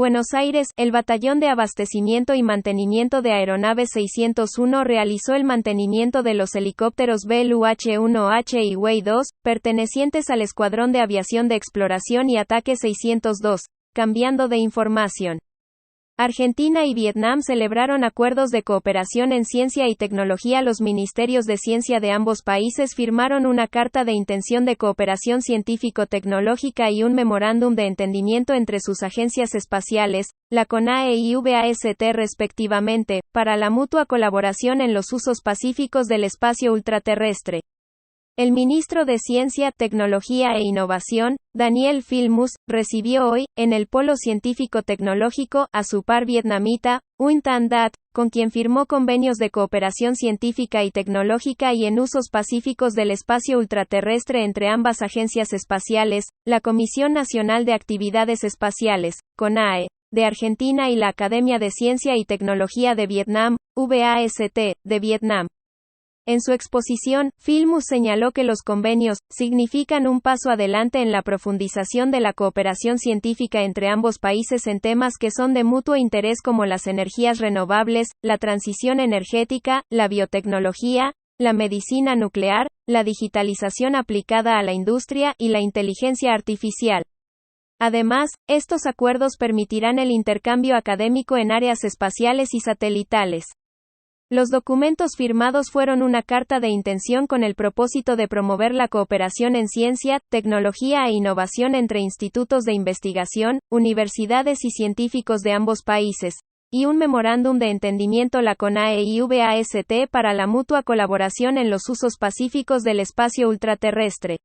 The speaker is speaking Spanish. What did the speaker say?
Buenos Aires, el Batallón de Abastecimiento y Mantenimiento de Aeronaves 601 realizó el mantenimiento de los helicópteros Bell UH-1H y Huey-2, pertenecientes al Escuadrón de Aviación de Exploración y Ataque 602. Cambiando de información. Argentina y Vietnam celebraron acuerdos de cooperación en ciencia y tecnología. Los ministerios de ciencia de ambos países firmaron una carta de intención de cooperación científico-tecnológica y un memorándum de entendimiento entre sus agencias espaciales, la CONAE y VAST respectivamente, para la mutua colaboración en los usos pacíficos del espacio ultraterrestre. El ministro de Ciencia, Tecnología e Innovación, Daniel Filmus, recibió hoy, en el Polo Científico-Tecnológico, a su par vietnamita, Nguyen Thanh Dat, con quien firmó convenios de cooperación científica y tecnológica y en usos pacíficos del espacio ultraterrestre entre ambas agencias espaciales, la Comisión Nacional de Actividades Espaciales, CONAE, de Argentina y la Academia de Ciencia y Tecnología de Vietnam, VAST, de Vietnam. En su exposición, Filmus señaló que los convenios significan un paso adelante en la profundización de la cooperación científica entre ambos países en temas que son de mutuo interés como las energías renovables, la transición energética, la biotecnología, la medicina nuclear, la digitalización aplicada a la industria y la inteligencia artificial. Además, estos acuerdos permitirán el intercambio académico en áreas espaciales y satelitales. Los documentos firmados fueron una carta de intención con el propósito de promover la cooperación en ciencia, tecnología e innovación entre institutos de investigación, universidades y científicos de ambos países, y un memorándum de entendimiento la CONAE y VAST para la mutua colaboración en los usos pacíficos del espacio ultraterrestre.